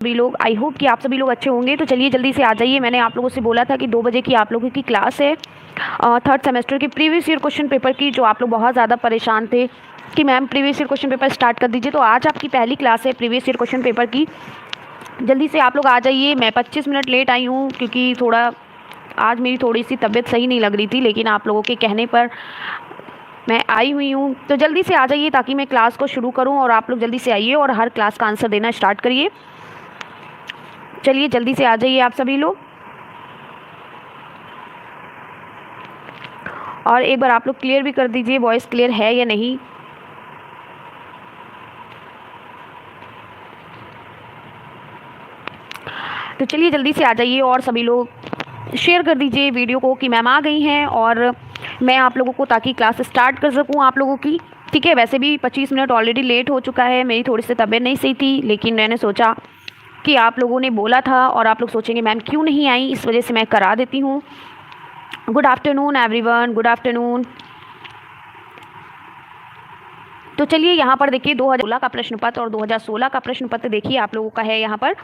सभी लोग, I hope कि आप सभी लोग अच्छे होंगे। तो चलिए जल्दी से आ जाइए। मैंने आप लोगों से बोला था कि 2 बजे की आप लोगों की क्लास है थर्ड सेमेस्टर के प्रीवियस ईयर क्वेश्चन पेपर की, जो आप लोग बहुत ज़्यादा परेशान थे कि ma'am previous year question paper start कर दीजिए। तो आज आपकी पहली क्लास है प्रीवियस ईयर क्वेश्चन पेपर की। जल्दी से आप लोग आ जाइए। मैं 25 मिनट लेट आई हूँ क्योंकि आज मेरी थोड़ी सी तबीयत सही नहीं लग रही थी, लेकिन आप लोगों के कहने पर मैं आई हुई हूँ। तो जल्दी से आ जाइए ताकि मैं क्लास को शुरू करूँ और आप लोग जल्दी से आइए और हर क्लास का आंसर देना स्टार्ट करिए। चलिए जल्दी से आ जाइए आप सभी लोग। और एक बार आप लोग क्लियर भी कर दीजिए वॉइस क्लियर है या नहीं। तो चलिए जल्दी से आ जाइए और सभी लोग शेयर कर दीजिए वीडियो को कि मैम आ गई हैं और मैं आप लोगों को ताकि क्लास स्टार्ट कर सकूं आप लोगों की। ठीक है, वैसे भी 25 मिनट ऑलरेडी लेट हो चुका है। मेरी थोड़ी सी तबीयत नहीं सही थी, लेकिन मैंने सोचा कि आप लोगों ने बोला था और आप लोग सोचेंगे मैम क्यों नहीं आई, इस वजह से मैं करा देती हूँ। Good afternoon everyone, good afternoon. तो चलिए यहाँ पर देखिए 2016 का प्रश्न पत्र और 2016 का प्रश्न पत्र देखिए आप लोगों का है यहाँ पर।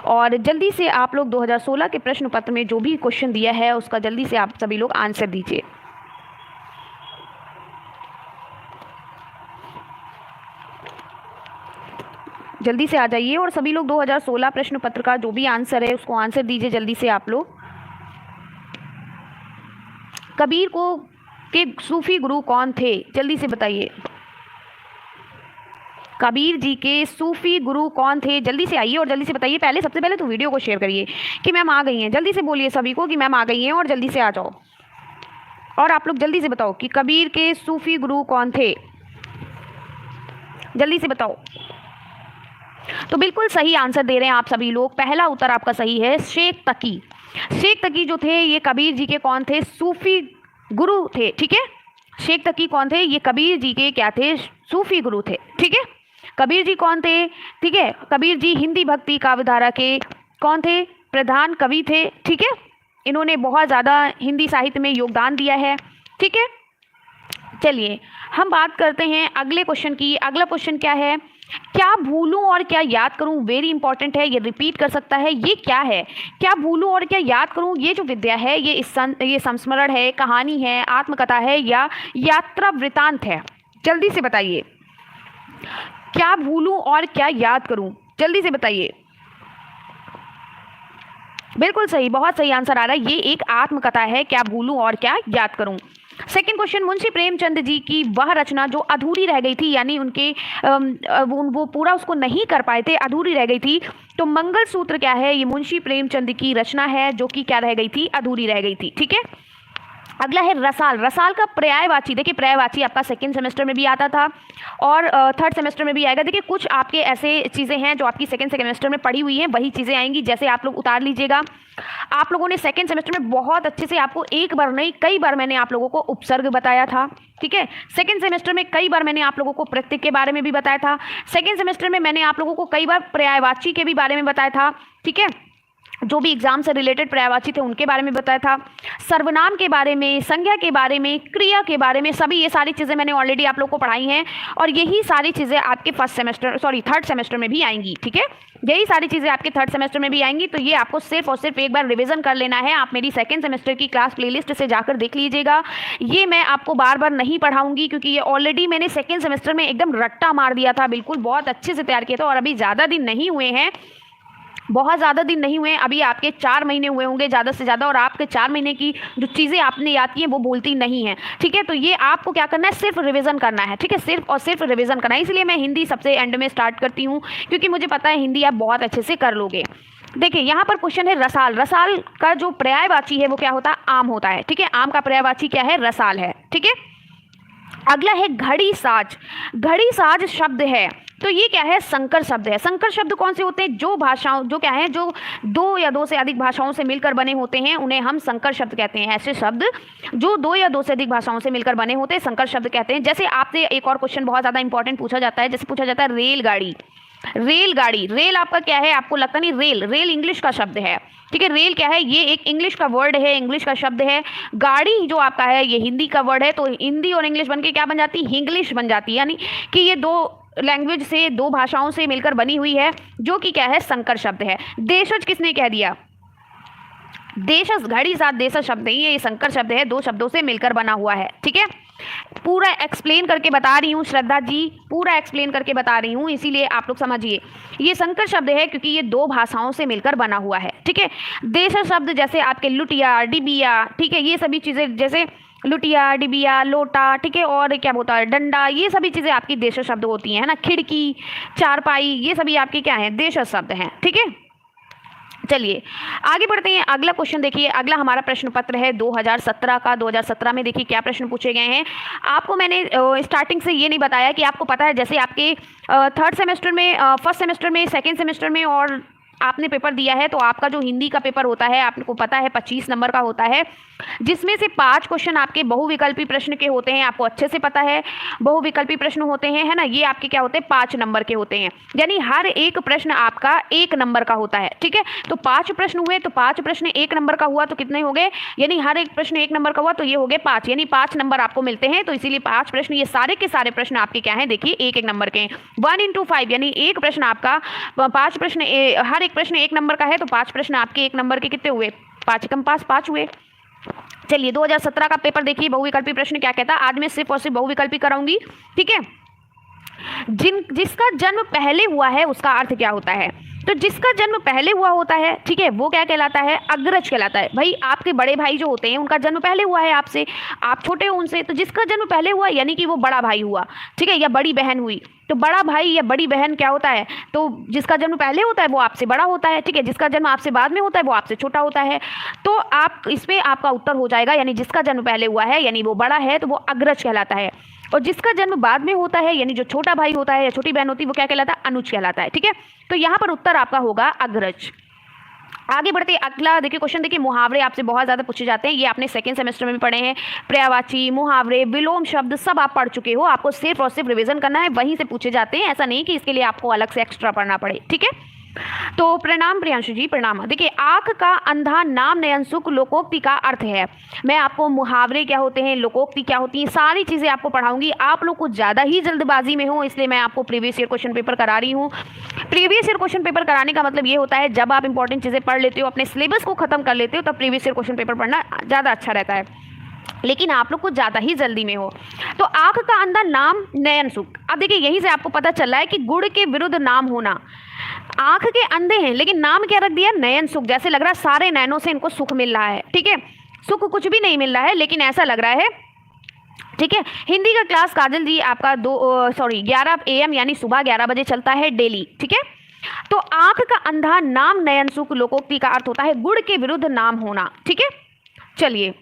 और जल्दी से आप लोग 2016 के प्रश्न पत्र में जो भी क्वेश्चन दिया है उसका जल्दी से आप सभी लोग आंसर दीजिए। जल्दी से आ जाइए और सभी लोग 2016 प्रश्न पत्र का जो भी आंसर है उसको आंसर दीजिए जल्दी से आप लोग। कबीर को के सूफी गुरु कौन थे, जल्दी से बताइए। कबीर जी के सूफी गुरु कौन थे, जल्दी से आइए और जल्दी से बताइए। सबसे पहले तो वीडियो को शेयर करिए कि मैम आ गई हैं। जल्दी से बोलिए सभी को कि मैम आ गई हैं और जल्दी से आ जाओ। और आप लोग जल्दी से बताओ कि कबीर के सूफी गुरु कौन थे, जल्दी से बताओ। तो बिल्कुल सही आंसर दे रहे हैं आप सभी लोग। पहला उत्तर आपका सही है, शेख तकी। शेख तकी जो थे ये कबीर जी के कौन थे, सूफी गुरु थे। ठीक है, शेख तकी कौन थे, ये कबीर जी के क्या थे, सूफी गुरु थे। ठीक है, कबीर जी कौन थे, ठीक है, कबीर जी हिंदी भक्ति काव्यधारा के कौन थे, प्रधान कवि थे। ठीक है, इन्होंने बहुत ज़्यादा हिंदी साहित्य में योगदान दिया है। ठीक है, चलिए हम बात करते हैं अगले क्वेश्चन की। अगला क्वेश्चन क्या है, क्या भूलूं और क्या याद करूं, वेरी इंपॉर्टेंट है, ये रिपीट कर सकता है। ये क्या है, क्या भूलूं और क्या याद करूं, ये जो विद्या है ये संस्मरण है, कहानी है, आत्मकथा है या यात्रा वृतांत है, जल्दी से बताइए। क्या भूलूं और क्या याद करूं, जल्दी से बताइए। बिल्कुल सही, बहुत सही आंसर आ रहा है, ये एक आत्मकथा है, क्या भूलूं और क्या याद करूं। सेकंड क्वेश्चन, मुंशी प्रेमचंद जी की वह रचना जो अधूरी रह गई थी, यानी उनके वो पूरा उसको नहीं कर पाए थे, अधूरी रह गई थी। तो मंगलसूत्र क्या है, ये मुंशी प्रेमचंद की रचना है जो कि क्या रह गई थी, अधूरी रह गई थी। ठीक है, अगला है रसाल। रसाल का पर्यायवाची, देखिए पर्यायवाची आपका सेकंड सेमेस्टर में भी आता था और थर्ड सेमेस्टर में भी आएगा। देखिए कुछ आपके ऐसे चीज़ें हैं जो आपकी सेकंड सेमेस्टर में पढ़ी हुई हैं, वही चीज़ें आएंगी, जैसे आप लोग उतार लीजिएगा। आप लोगों ने सेकंड सेमेस्टर में बहुत अच्छे से, आपको एक बार नहीं कई बार मैंने आप लोगों को उपसर्ग बताया था। ठीक है, सेकंड सेमेस्टर में कई बार मैंने आप लोगों को प्रत्यय के बारे में भी बताया था। सेकंड सेमेस्टर में मैंने आप लोगों को कई बार पर्यायवाची के भी बारे में बताया था। ठीक है, जो भी एग्जाम से रिलेटेड पर्यायवाची थे उनके बारे में बताया था, सर्वनाम के बारे में, संज्ञा के बारे में, क्रिया के बारे में, सभी ये सारी चीज़ें मैंने ऑलरेडी आप लोग को पढ़ाई हैं और यही सारी चीज़ें आपके थर्ड सेमेस्टर में भी आएंगी। ठीक है, यही सारी चीज़ें आपके थर्ड सेमेस्टर में भी आएंगी। तो ये आपको सिर्फ और सिर्फ एक बार रिवीजन कर लेना है। आप मेरी सेकंड सेमेस्टर की क्लास प्लेलिस्ट से जाकर देख लीजिएगा। ये मैं आपको बार बार नहीं पढ़ाऊंगी क्योंकि ये ऑलरेडी मैंने सेकेंड सेमेस्टर में एकदम रट्टा मार दिया था, बिल्कुल बहुत अच्छे से तैयार किया था। और अभी ज़्यादा दिन नहीं हुए हैं, बहुत ज़्यादा दिन नहीं हुए, अभी आपके 4 महीने हुए होंगे ज़्यादा से ज़्यादा, और आपके 4 महीने की जो चीज़ें आपने याद की हैं वो भूलती नहीं हैं। ठीक है, तो ये आपको क्या करना है, सिर्फ रिवीजन करना है। ठीक है, सिर्फ और सिर्फ रिवीजन करना है। इसलिए मैं हिंदी सबसे एंड में स्टार्ट करती हूँ क्योंकि मुझे पता है हिंदी आप बहुत अच्छे से कर लोगे। देखिए यहाँ पर क्वेश्चन है रसाल। रसाल का जो पर्यायवाची है वो क्या होता है, आम होता है। ठीक है, आम का पर्यायवाची क्या है, रसाल है। ठीक है, अगला है घड़ी साज। घड़ी साज शब्द है तो ये क्या है, संकर शब्द है। संकर शब्द कौन से होते हैं, जो भाषाओं जो क्या है, जो 2 या 2 से अधिक भाषाओं से मिलकर बने होते हैं उन्हें हम संकर शब्द कहते हैं। ऐसे शब्द जो 2 या 2 से अधिक भाषाओं से मिलकर बने होते हैं संकर शब्द कहते हैं। जैसे आपसे एक और क्वेश्चन बहुत ज़्यादा इंपॉर्टेंट पूछा जाता है, जैसे पूछा जाता है रेलगाड़ी। रेलगाड़ी, रेल आपका क्या है, आपको लगता नहीं, रेल रेल इंग्लिश का शब्द है। ठीक है, रेल क्या है, ये एक इंग्लिश का वर्ड है, इंग्लिश का शब्द है। गाड़ी जो आपका है ये हिंदी का वर्ड है, तो हिंदी और इंग्लिश बनके क्या बन जाती है, इंग्लिश बन जाती है। यानी कि ये 2 लैंग्वेज से, दो भाषाओं से मिलकर बनी हुई है, जो कि क्या है, संकर शब्द है। देशज किसने कह दिया, देशज घड़ी साथ देशज शब्द नहीं है, ये संकर शब्द है, दो शब्दों से मिलकर बना हुआ है। ठीक है, पूरा एक्सप्लेन करके बता रही हूँ श्रद्धा जी, पूरा एक्सप्लेन करके बता रही हूँ, इसीलिए आप लोग समझिए। ये संकर शब्द है क्योंकि ये दो भाषाओं से मिलकर बना हुआ है। ठीक है, देशज शब्द जैसे आपके लुटिया, डिबिया, ठीक है, ये सभी चीज़ें जैसे लुटिया, डिबिया, लोटा, ठीक है, और क्या बोलता है, डंडा, ये सभी चीज़ें आपकी देशज शब्द होती हैं, है ना। खिड़की, चारपाई, ये सभी आपके क्या हैं, देशज शब्द हैं। ठीक है, चलिए आगे बढ़ते हैं। अगला क्वेश्चन देखिए, अगला हमारा प्रश्न पत्र है 2017 का। 2017 में देखिए क्या प्रश्न पूछे गए हैं। आपको मैंने स्टार्टिंग से ये नहीं बताया कि आपको पता है, जैसे आपके थर्ड सेमेस्टर में, फर्स्ट सेमेस्टर में, सेकेंड सेमेस्टर में और आपने पेपर दिया है, तो आपका जो हिंदी का पेपर होता है आपको पता है 25 नंबर का होता है, जिसमें से 5 क्वेश्चन आपके बहुविकल्पी प्रश्न के होते हैं। आपको अच्छे से पता है बहुविकल्पी प्रश्न होते हैं, है ना। ये आपके क्या होते हैं, 5 नंबर के होते हैं, यानी हर एक प्रश्न आपका 1 नंबर का होता है। ठीक है, तो 5 प्रश्न हुए, तो 5 प्रश्न 1 नंबर का हुआ तो कितने हो गए, यानी हर एक प्रश्न 1 नंबर का हुआ तो ये हो गए 5, यानी 5 नंबर आपको मिलते हैं। तो इसीलिए 5 प्रश्न, ये सारे के सारे प्रश्न आपके क्या हैं, देखिए 1-1 नंबर के हैं। 1 into 5 यानी एक प्रश्न आपका, 5 प्रश्न, हर एक प्रश्न 1 नंबर का है, तो 5 प्रश्न आपके 1 नंबर के कितने हुए, 5 कम 5 हुए। चलिए 2017 का पेपर देखिए, बहुविकल्पी प्रश्न क्या कहता है। आज मैं सिर्फ और सिर्फ बहुविकल्पी कराऊंगी। ठीक है, जिसका जन्म पहले हुआ है उसका अर्थ क्या होता है, तो जिसका जन्म पहले हुआ होता है, ठीक है, वो क्या कहलाता है, अग्रज कहलाता है। भाई आपके बड़े भाई जो होते हैं उनका जन्म पहले हुआ है आपसे, आप छोटे हो उनसे, तो जिसका जन्म पहले हुआ यानी कि वो बड़ा भाई हुआ। ठीक है, या बड़ी बहन हुई, तो बड़ा भाई या बड़ी बहन क्या होता है, तो जिसका जन्म पहले होता है वो आपसे बड़ा होता है। ठीक है, जिसका जन्म आपसे बाद में होता है वो आपसे छोटा होता है। तो आप इसमें आपका उत्तर हो जाएगा, यानी जिसका जन्म पहले हुआ है यानी वो बड़ा है, तो वो अग्रज कहलाता है। और जिसका जन्म बाद में होता है यानी जो छोटा भाई होता है या छोटी बहन होती है वो क्या कहलाता है, अनुज कहलाता है। ठीक है, तो यहाँ पर उत्तर आपका होगा अग्रज। आगे बढ़ते अगला देखिए क्वेश्चन, देखिए मुहावरे आपसे बहुत ज़्यादा पूछे जाते हैं, ये आपने सेकंड सेमेस्टर में भी पढ़े हैं। पर्यायवाची, मुहावरे, विलोम शब्द सब आप पढ़ चुके हो, आपको सिर्फ और सिर्फ रिवीजन करना है, वहीं से पूछे जाते हैं, ऐसा नहीं कि इसके लिए आपको अलग से एक्स्ट्रा पढ़ना पड़े। ठीक है, तो प्रणाम प्रियांशु जी, प्रणाम। देखिए आंख का अंधा नाम नयन सुख लोकोक्ति का अर्थ है। मैं आपको मुहावरे क्या होते हैं, लोकोक्ति क्या होती है, सारी चीज़ें आपको पढ़ाऊंगी। आप लोग कुछ ज़्यादा ही जल्दबाजी में हो, इसलिए मैं आपको प्रीवियस ईयर क्वेश्चन पेपर करा रही हूँ। प्रीवियस ईयर क्वेश्चन पेपर कराने का मतलब ये होता है, जब आप इंपॉर्टेंट चीज़ें पढ़ लेते हो, अपने सिलेबस को खत्म कर लेते हो, तब प्रीवियस ईयर क्वेश्चन पेपर पढ़ना ज़्यादा अच्छा रहता है। लेकिन आप लोग कुछ ज़्यादा ही जल्दी में हो। तो आंख का अंधा नाम नयन सुख, अब देखिए यहीं से आपको पता चल रहा है कि गुड़ के विरुद्ध नाम होना। आंख के अंधे हैं लेकिन नाम क्या रख दिया, नयन सुख, जैसे लग रहा है सारे नयनों से इनको सुख मिल रहा है। ठीक है, सुख कुछ भी नहीं मिल रहा है लेकिन ऐसा लग रहा है। ठीक है, हिंदी का क्लास काजल जी आपका 11 AM यानी सुबह 11 बजे चलता है डेली। ठीक है, तो आंख का अंधा नाम नयन सुख लोकोक्ति का अर्थ होता है गुड़ के विरुद्ध नाम होना। ठीक है, चलिए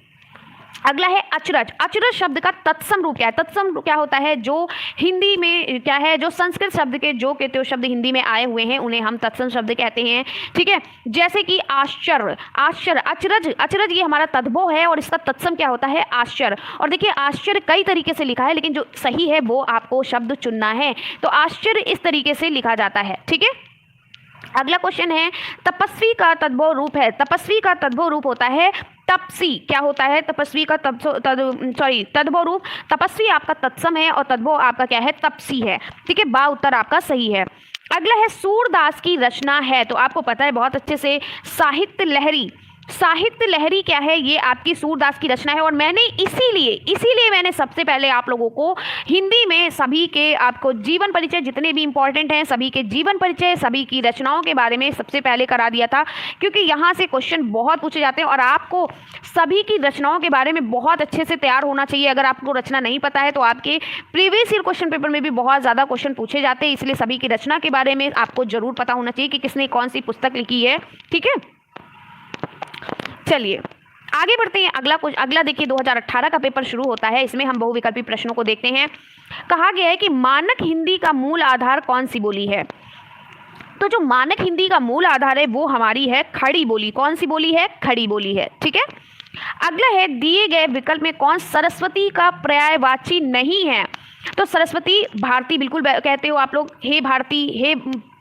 अगला है अचरज। अचरज शब्द का तत्सम रूप क्या है, तत्सम रूप क्या होता है, जो हिंदी में क्या है, जो संस्कृत शब्द के जो कहते हो शब्द हिंदी में आए हुए हैं उन्हें हम तत्सम शब्द कहते हैं। ठीक है, जैसे कि आश्चर्य, आश्चर्य, अचरज, अचरज ये हमारा तद्भव है और इसका तत्सम क्या होता है, आश्चर्य। और देखिए आश्चर्य कई तरीके से लिखा है, लेकिन जो सही है वो आपको शब्द चुनना है। तो आश्चर्य इस तरीके से लिखा जाता है। ठीक है, अगला क्वेश्चन है तपस्वी का तद्भव रूप है। तपस्वी का तद्भव रूप होता है तपसी। क्या होता है तपस्वी का तद्भव रूप, तपस्वी आपका तत्सम है और तद्भव आपका क्या है, तपसी है। ठीक है, बा उत्तर आपका सही है। अगला है सूरदास की रचना है, तो आपको पता है बहुत अच्छे से साहित्य लहरी। साहित्य लहरी क्या है, ये आपकी सूरदास की रचना है। और मैंने इसीलिए मैंने सबसे पहले आप लोगों को हिंदी में सभी के आपको जीवन परिचय जितने भी इंपॉर्टेंट हैं सभी के जीवन परिचय, सभी की रचनाओं के बारे में सबसे पहले करा दिया था, क्योंकि यहाँ से क्वेश्चन बहुत पूछे जाते हैं और आपको सभी की रचनाओं के बारे में बहुत अच्छे से तैयार होना चाहिए। अगर आपको रचना नहीं पता है तो आपके प्रीवियस ईयर क्वेश्चन पेपर में भी बहुत ज़्यादा क्वेश्चन पूछे जाते हैं, इसलिए सभी की रचना के बारे में आपको जरूर पता होना चाहिए कि किसने कौन सी पुस्तक लिखी है। ठीक है, चलिए आगे बढ़ते हैं। अगला देखिए 2018 का पेपर शुरू होता है, इसमें हम बहुविकल्पी प्रश्नों को देखते हैं। कहा गया है कि मानक हिंदी का मूल आधार कौन सी बोली है, तो जो मानक हिंदी का मूल आधार है वो हमारी है खड़ी बोली। कौन सी बोली है, खड़ी बोली है। ठीक है, अगला है दिए गए विकल्प में कौन सरस्वती का पर्यायवाची नहीं है, तो सरस्वती भारती बिल्कुल कहते हो आप लोग, हे भारती, हे,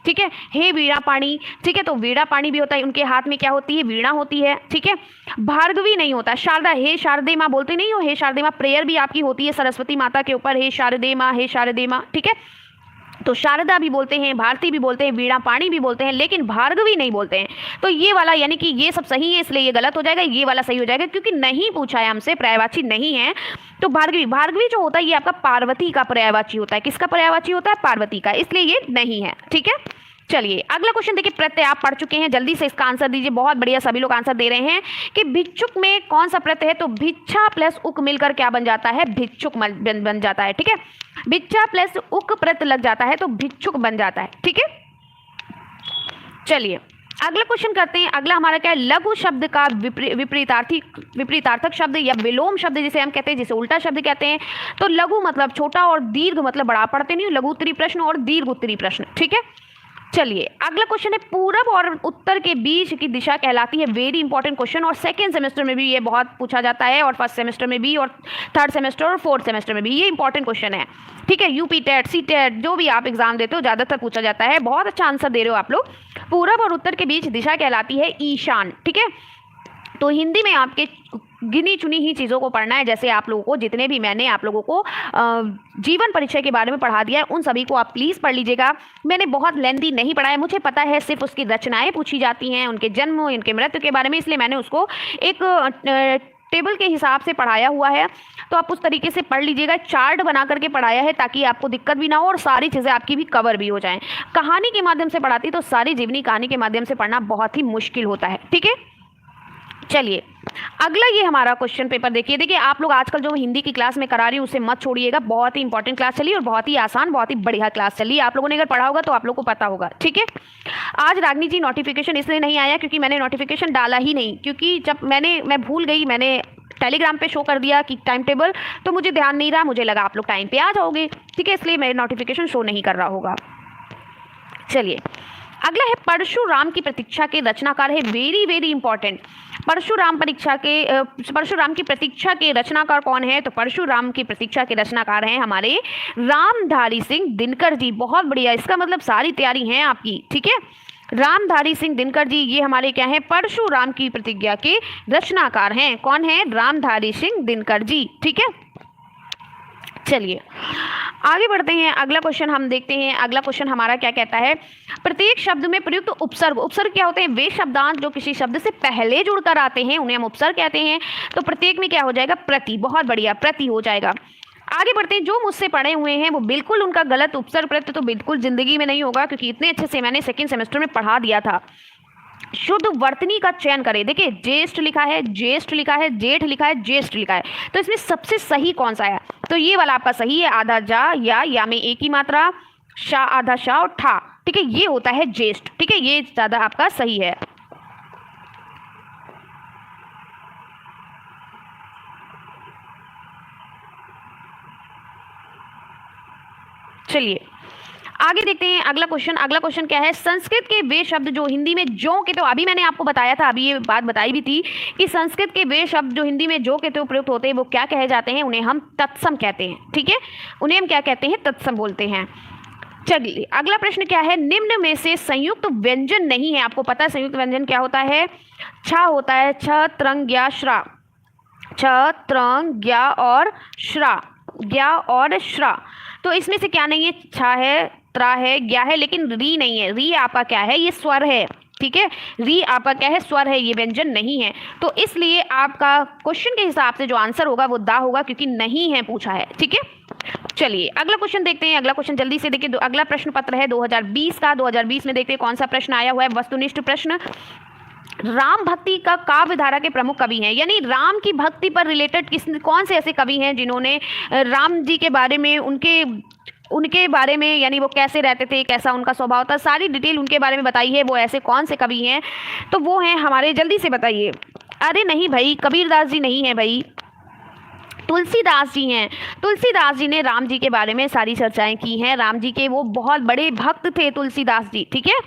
ठीक है, हे वीणा पाणी। ठीक है, तो वीणा पाणी भी होता है, उनके हाथ में क्या होती है, वीणा होती है। ठीक है, भार्गवी नहीं होता, शारदा, हे शारदे माँ बोलते नहीं हो, हे शारदे माँ, प्रेयर भी आपकी होती है सरस्वती माता के ऊपर, हे शारदे माँ, हे शारदे माँ। ठीक है, तो शारदा भी बोलते हैं, भारती भी बोलते हैं, वीणा पाणी भी बोलते हैं, लेकिन भार्गवी नहीं बोलते हैं। तो ये वाला यानी कि ये सब सही है, इसलिए ये गलत हो जाएगा, ये वाला सही हो जाएगा क्योंकि नहीं पूछा है हमसे, पर्यायवाची नहीं है। तो भार्गवी, भार्गवी जो होता है ये आपका पार्वती का पर्यायवाची होता है। किसका पर्यायवाची होता है? पार्वती का, इसलिए ये नहीं है। ठीक है, चलिए अगला क्वेश्चन देखिए। प्रत्यय आप पढ़ चुके हैं, जल्दी से इसका आंसर दीजिए। बहुत बढ़िया, सभी लोग आंसर दे रहे हैं कि भिक्षुक में कौन सा प्रत्यय है? तो भिक्षा प्लस उक मिलकर क्या बन जाता है? भिक्षुक बन जाता है। ठीक है, भिक्षा प्लस उक प्रत्यय लग जाता है तो भिक्षुक बन जाता है। ठीक है, चलिए अगला क्वेश्चन करते हैं। अगला हमारा क्या है? लघु शब्द का विपरीतार्थक शब्द या विलोम शब्द जिसे हम कहते हैं, जिसे उल्टा शब्द कहते हैं। तो लघु मतलब छोटा और दीर्घ मतलब बड़ा। पढ़ते नहीं, लघु उत्तरी प्रश्न और दीर्घ उत्तरी प्रश्न। ठीक है, चलिए अगला क्वेश्चन है, पूरब और उत्तर के बीच की दिशा कहलाती है। वेरी इंपॉर्टेंट क्वेश्चन, और सेकंड सेमेस्टर में भी ये बहुत पूछा जाता है, और फर्स्ट सेमेस्टर में भी, और थर्ड सेमेस्टर और फोर्थ सेमेस्टर में भी ये इंपॉर्टेंट क्वेश्चन है। ठीक है, यूपी टेट, सी टेट, जो भी आप एग्जाम देते हो ज़्यादातर पूछा जाता है। बहुत अच्छा आंसर दे रहे हो आप लोग। पूरब और उत्तर के बीच दिशा कहलाती है ईशान। ठीक है, तो हिंदी में आपके गिनी चुनी ही चीज़ों को पढ़ना है। जैसे आप लोगों को जितने भी मैंने आप लोगों को जीवन परिचय के बारे में पढ़ा दिया है, उन सभी को आप प्लीज़ पढ़ लीजिएगा। मैंने बहुत लेंथी नहीं पढ़ा है, मुझे पता है सिर्फ उसकी रचनाएं पूछी जाती हैं, उनके जन्म, उनके मृत्यु के बारे में, इसलिए मैंने उसको एक टेबल के हिसाब से पढ़ाया हुआ है। तो आप उस तरीके से पढ़ लीजिएगा। चार्ट बना करके पढ़ाया है ताकि आपको दिक्कत भी ना हो और सारी चीज़ें आपकी भी कवर भी हो जाएं। कहानी के माध्यम से पढ़ाती तो सारी जीवनी कहानी के माध्यम से पढ़ना बहुत ही मुश्किल होता है। ठीक है, चलिए अगला ये हमारा क्वेश्चन पेपर देखिए आप लोग आजकल जो हिंदी की क्लास में करा रही हूँ उसे मत छोड़िएगा। बहुत ही इंपॉर्टेंट क्लास चली और बहुत ही आसान, बहुत ही बढ़िया क्लास चली। आप लोगों ने अगर पढ़ा होगा तो आप लोग को पता होगा। ठीक है, आज रागनी जी नोटिफिकेशन इसलिए नहीं आया क्योंकि मैंने नोटिफिकेशन डाला ही नहीं, क्योंकि जब मैं भूल गई, मैंने टेलीग्राम पे शो कर दिया कि टाइम टेबल, तो मुझे ध्यान नहीं रहा, मुझे लगा आप लोग टाइम पे आ जाओगे। ठीक है, इसलिए मेरे नोटिफिकेशन शो नहीं कर रहा होगा। चलिए अगला है, परशुराम की प्रतीक्षा के रचनाकार है। Very very important. परशुराम की प्रतीक्षा के रचनाकार कौन है? तो परशुराम की प्रतीक्षा के रचनाकार हैं हमारे रामधारी सिंह दिनकर जी। बहुत बढ़िया, इसका मतलब सारी तैयारी है आपकी। ठीक है, रामधारी सिंह दिनकर जी ये हमारे क्या है? परशुराम की प्रतिज्ञा के रचनाकार हैं। कौन है? रामधारी सिंह दिनकर जी। ठीक है, चलिए आगे बढ़ते हैं। अगला क्वेश्चन हम देखते हैं। अगला क्वेश्चन हमारा क्या कहता है? प्रत्येक शब्द में प्रयुक्त उपसर्ग। उपसर्ग क्या होते हैं? वे शब्दांश जो किसी शब्द से पहले जुड़कर आते हैं उन्हें हम उपसर्ग कहते हैं। तो प्रत्येक में क्या हो जाएगा? प्रति। बहुत बढ़िया, प्रति हो जाएगा। आगे बढ़ते हैं। जो मुझसे पढ़े हुए हैं वो बिल्कुल उनका गलत उपसर्ग प्रत्यय तो बिल्कुल जिंदगी में नहीं होगा, क्योंकि इतने अच्छे से मैंने सेकेंड सेमेस्टर में पढ़ा दिया था। शुद्ध वर्तनी का चयन करें। देखिए ज्येष्ठ लिखा है, ज्येष्ठ लिखा है, जेठ लिखा है, ज्येष्ठ लिखा है, तो इसमें सबसे सही कौन सा है? तो ये वाला आपका सही है। आधा जा या में एक ही मात्रा, शा आधा शा और ठा। ठीक है, ये होता है ज्येष्ठ। ठीक है, ये ज्यादा आपका सही है। चलिए आगे देखते हैं अगला क्वेश्चन। अगला क्वेश्चन क्या है? संस्कृत के वे शब्द जो हिंदी में जो के तो, अभी मैंने आपको बताया था, अभी ये बात बताई भी थी कि संस्कृत के वे शब्द जो हिंदी में जो के तो प्रयुक्त होते हैं वो क्या कहे जाते हैं? उन्हें हम तत्सम कहते हैं। ठीक है, उन्हें हम क्या कहते हैं? तत्सम बोलते हैं। चलिए अगला प्रश्न क्या है? निम्न में से संयुक्त व्यंजन नहीं है। आपको पता है संयुक्त व्यंजन क्या होता है? छ होता है, छ त्रंग ज्ञा श्रा, छ त्रंग ज्ञा और श्रा, ज्ञा और श्रा। तो इसमें से क्या नहीं है? छा है, त्रा है, ज्ञा है, लेकिन री नहीं है। री आपका क्या है? ये स्वर है। ठीक है, री आपका क्या है? स्वर है, ये व्यंजन नहीं है। तो इसलिए आपका क्वेश्चन के हिसाब से जो आंसर होगा वो दा होगा, क्योंकि नहीं है पूछा है। ठीक है, चलिए अगला क्वेश्चन देखते हैं। अगला क्वेश्चन जल्दी से देखिए। अगला प्रश्न पत्र है 2020 का। 2020 में देखते हैं कौन सा प्रश्न आया हुआ है। वस्तुनिष्ठ प्रश्न। राम भक्ति का काव्य धारा के प्रमुख कवि हैं, यानी राम की भक्ति पर रिलेटेड कौन से ऐसे कवि हैं जिन्होंने राम जी के बारे में, उनके बारे में, यानी वो कैसे रहते थे, कैसा उनका स्वभाव था, सारी डिटेल उनके बारे में बताई है। वो ऐसे कौन से कवि हैं? तो वो हैं हमारे, जल्दी से बताइए। अरे नहीं भाई, कबीरदास जी नहीं है भाई, तुलसीदास जी हैं। तुलसीदास जी ने राम जी के बारे में सारी चर्चाएं की हैं। राम जी के वो बहुत बड़े भक्त थे तुलसीदास जी। ठीक है,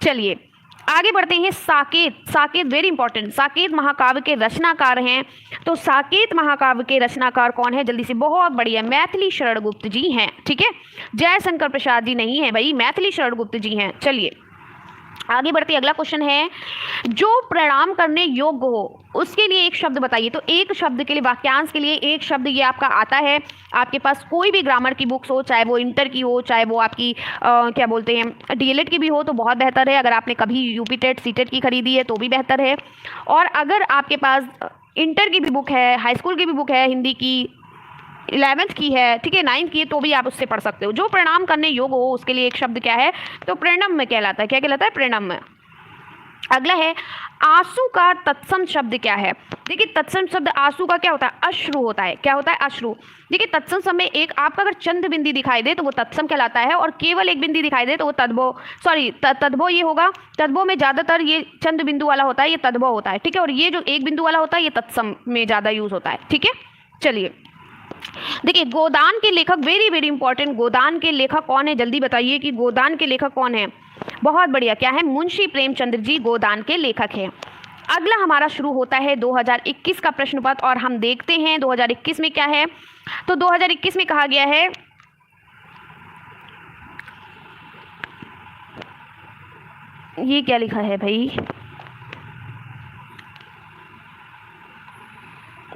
चलिए आगे बढ़ते हैं। साकेत। Saket very important. साकेत महाकाव्य के रचनाकार हैं। तो साकेत महाकाव्य के रचनाकार कौन है? जल्दी से, बहुत बढ़िया, मैथिली शरण गुप्त जी हैं। ठीक है, जयशंकर प्रसाद जी नहीं है भाई, मैथिली शरण गुप्त जी हैं। चलिए आगे बढ़ते अगला क्वेश्चन है, जो प्रणाम करने योग्य हो उसके लिए एक शब्द बताइए। तो एक शब्द के लिए, वाक्यांश के लिए एक शब्द ये आपका आता है। आपके पास कोई भी ग्रामर की बुक्स हो, चाहे वो इंटर की हो, चाहे वो आपकी क्या बोलते हैं डीएलएड की भी हो, तो बहुत बेहतर है। अगर आपने कभी यूपी टेट सीटेट की खरीदी है तो भी बेहतर है। और अगर आपके पास इंटर की भी बुक है, हाई स्कूल की भी बुक है, हिंदी की 11th की है, ठीक है, 9th की है, तो भी आप उससे पढ़ सकते हो। जो प्रणाम करने योग्य हो उसके लिए एक शब्द क्या है, तो प्रणम्य कहलाता है। क्या कहलाता है? प्रणम्य। अगला है, आंसू का तत्सम शब्द क्या है। देखिए तत्सम शब्द आंसू का क्या होता है? अश्रु होता है। क्या होता है? अश्रु। देखिए तत्सम समय एक आपका अगर चंद बिंदी दिखाई दे तो वो तत्सम कहलाता है, और केवल एक बिंदी दिखाई दे तो वो तद्भव, सॉरी तद्भव ये होगा। तद्भव में ज्यादातर ये चंद बिंदु वाला होता है, ये तद्भव होता है, ठीक है। और ये जो एक बिंदु वाला होता है ये तत्सम में ज्यादा यूज होता है, ठीक है। चलिए देखिए, गोदान के लेखक, वेरी वेरी इंपॉर्टेंट, गोदान के लेखक कौन है? जल्दी बताइए कि गोदान के लेखक कौन है। बहुत बढ़िया, क्या है? मुंशी प्रेमचंद जी गोदान के लेखक हैं। अगला हमारा शुरू होता है 2021 का प्रश्न पत्र, और हम देखते हैं 2021 में क्या है। तो 2021 में कहा गया है, ये क्या लिखा है भाई?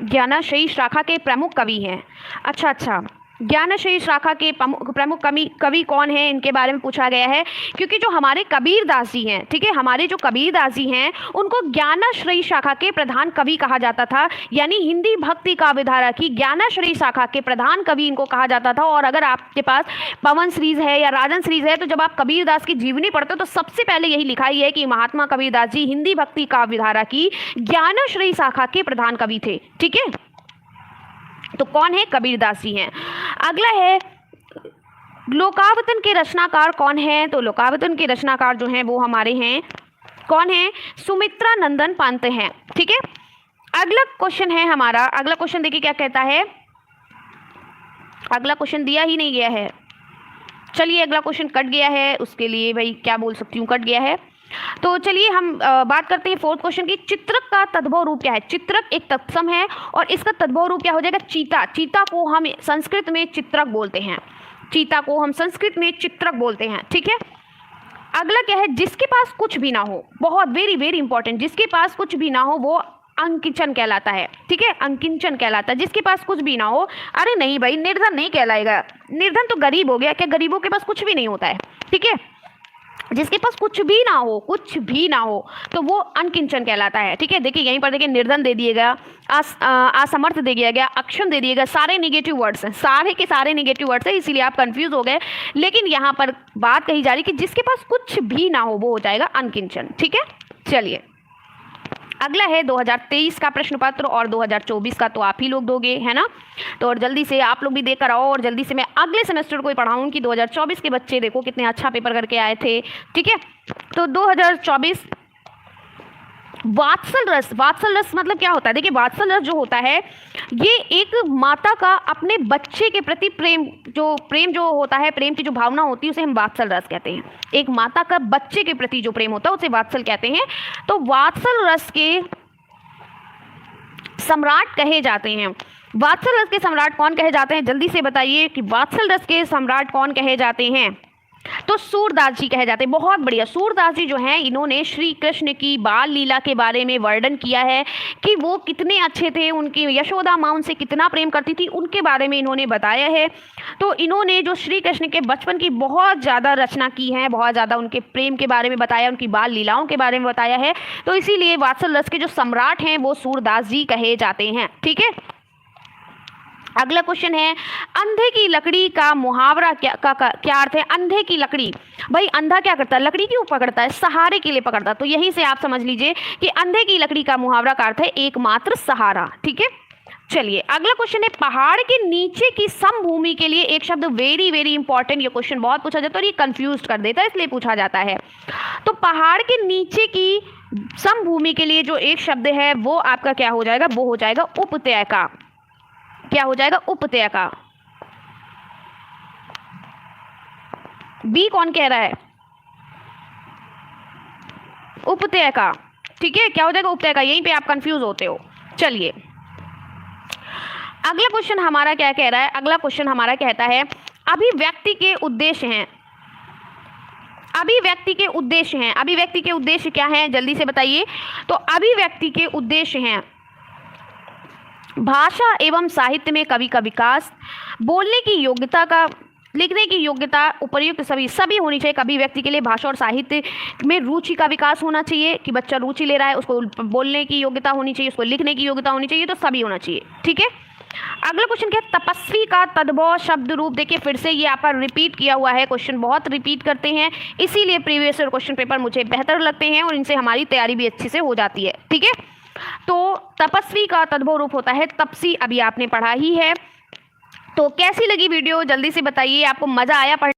ज्ञानाश्रयी शाखा के प्रमुख कवि हैं। अच्छा, ज्ञानाश्रयी शाखा के प्रमुख कवि कौन है, इनके बारे में पूछा गया है। क्योंकि जो हमारे कबीरदास जी हैं, ठीक है, हमारे जो कबीरदास जी हैं उनको ज्ञानाश्रयी शाखा के प्रधान कवि कहा जाता था। यानी हिंदी भक्ति काव्यधारा की ज्ञानाश्रयी शाखा के प्रधान कवि इनको कहा जाता था। और अगर आपके पास पवन सीरीज है या राजन सीरीज है, तो जब आप कबीरदास की जीवनी पढ़ते हो तो सबसे पहले यही लिखा ही है कि महात्मा कबीरदास जी हिंदी भक्ति काव्यधारा की ज्ञानाश्रयी शाखा के प्रधान कवि थे, ठीक है। तो कौन है? कबीरदास जी हैं। अगला है, लोकावतन के रचनाकार कौन है। तो लोकावतन के रचनाकार जो हैं वो हमारे हैं, कौन है? सुमित्रा नंदन पंत हैं, ठीक है। अगला क्वेश्चन है हमारा, अगला क्वेश्चन देखिए क्या कहता है। अगला क्वेश्चन दिया ही नहीं गया है। चलिए अगला क्वेश्चन कट गया है, उसके लिए भाई क्या बोल सकती हूँ, कट गया है। तो चलिए हम बात करते हैं फोर्थ क्वेश्चन की। चित्रक का तद्भव रूप क्या है। चित्रक एक तत्सम है और इसका तद्भव रूप क्या हो जाएगा? चीता। चीता को हम संस्कृत में चित्रक बोलते हैं, चीता को हम संस्कृत में चित्रक बोलते हैं, ठीक है। अगला क्या है? जिसके पास कुछ भी ना हो, बहुत वेरी वेरी इंपॉर्टेंट, जिसके पास कुछ भी ना हो वो अंकिंचन कहलाता है, ठीक है, अंकिंचन कहलाता है। जिसके पास कुछ भी ना हो, अरे नहीं भाई, निर्धन नहीं कहलाएगा। निर्धन तो गरीब हो गया, क्या गरीबों के पास कुछ भी नहीं होता है, ठीक है। जिसके पास कुछ भी ना हो, कुछ भी ना हो, तो वो अनकिंचन कहलाता है, ठीक है। देखिए यहीं पर देखिए, निर्धन दे दिएगा, असमर्थ दे दिया गया, अक्षम दे दिया गया, सारे निगेटिव वर्ड्स हैं, सारे के सारे निगेटिव वर्ड्स हैं, इसीलिए आप कंफ्यूज हो गए। लेकिन यहाँ पर बात कही जा रही कि जिसके पास कुछ भी ना हो वो हो जाएगा अनकिंचन, ठीक है। चलिए अगला है 2023 का प्रश्न पत्र, और 2024 का तो आप ही लोग दोगे, है ना। तो और जल्दी से आप लोग भी देकर आओ, और जल्दी से मैं अगले सेमेस्टर को ही पढ़ाऊँ कि 2024 के बच्चे देखो कितने अच्छा पेपर करके आए थे, ठीक है। तो 2024 वात्सल रस। वात्सल रस मतलब क्या होता है? देखिए वात्सल रस जो होता है ये एक माता का अपने बच्चे के प्रति प्रेम जो होता है, प्रेम की जो भावना होती है उसे हम वात्सल रस कहते हैं। एक माता का बच्चे के प्रति जो प्रेम होता है उसे वात्सल कहते हैं। तो वात्सल रस के सम्राट कहे जाते हैं। वात्सल रस के सम्राट कौन कहे जाते हैं? जल्दी से बताइए कि वात्सल रस के सम्राट कौन कहे जाते हैं। तो सूरदास जी कहे जाते हैं। बहुत बढ़िया। सूरदास जी जो हैं इन्होंने श्री कृष्ण की बाल लीला के बारे में वर्णन किया है कि वो कितने अच्छे थे, उनकी यशोदा माँ उनसे कितना प्रेम करती थी, उनके बारे में इन्होंने बताया है। तो इन्होंने जो श्री कृष्ण के बचपन की बहुत ज़्यादा रचना की है, बहुत ज़्यादा उनके प्रेम के बारे में बताया, उनकी बाल लीलाओं के बारे में बताया है। तो इसीलिए वात्सल रस के जो सम्राट हैं वो सूरदास जी कहे जाते हैं, ठीक है। अगला क्वेश्चन है, अंधे की लकड़ी का मुहावरा क्या अर्थ है? अंधे की लकड़ी, भाई अंधा क्या करता है? लकड़ी क्यों पकड़ता है? सहारे के लिए पकड़ता है। तो यहीं से आप समझ लीजिए कि अंधे की लकड़ी का मुहावरा का अर्थ है एकमात्र सहारा, ठीक है। चलिए अगला क्वेश्चन है, पहाड़ के नीचे की समभूमि के लिए एक शब्द। वेरी वेरी इंपॉर्टेंट, ये क्वेश्चन बहुत पूछा जाता है और ये कंफ्यूज कर देता है, इसलिए पूछा जाता है। तो पहाड़ के नीचे की समभूमि के लिए जो एक शब्द है वो आपका क्या हो जाएगा? वो हो जाएगा उपत्यका। क्या हो जाएगा? उपत्यका। बी कौन कह रहा है? उपत्यका, ठीक है। क्या हो जाएगा? उपत्यका। यहीं पे आप कंफ्यूज होते हो। चलिए अगला क्वेश्चन हमारा क्या कह रहा है? अगला क्वेश्चन हमारा कहता है, अभिव्यक्ति के उद्देश्य हैं। अभिव्यक्ति के उद्देश्य हैं। अभिव्यक्ति के उद्देश्य क्या हैं, जल्दी से बताइए। तो अभिव्यक्ति के उद्देश्य हैं भाषा एवं साहित्य में कवि का विकास, बोलने की योग्यता का, लिखने की योग्यता, उपयुक्त सभी होनी चाहिए। कभी व्यक्ति के लिए भाषा और साहित्य में रुचि का विकास होना चाहिए कि बच्चा रुचि ले रहा है, उसको बोलने की योग्यता होनी चाहिए, उसको लिखने की योग्यता होनी चाहिए, तो सभी होना चाहिए। ठीक है, अगला क्वेश्चन क्या है, तपस्वी का तद्भव शब्द रूप। देखिए फिर से ये आपका रिपीट किया हुआ है, क्वेश्चन बहुत रिपीट करते हैं, इसीलिए प्रीवियस ईयर क्वेश्चन पेपर मुझे बेहतर लगते हैं और इनसे हमारी तैयारी भी अच्छी से हो जाती है। ठीक है, तो तपस्वी का तद्भव रूप होता है तपसी, अभी आपने पढ़ा ही है। तो कैसी लगी वीडियो जल्दी से बताइए, आपको मज़ा आया पढ़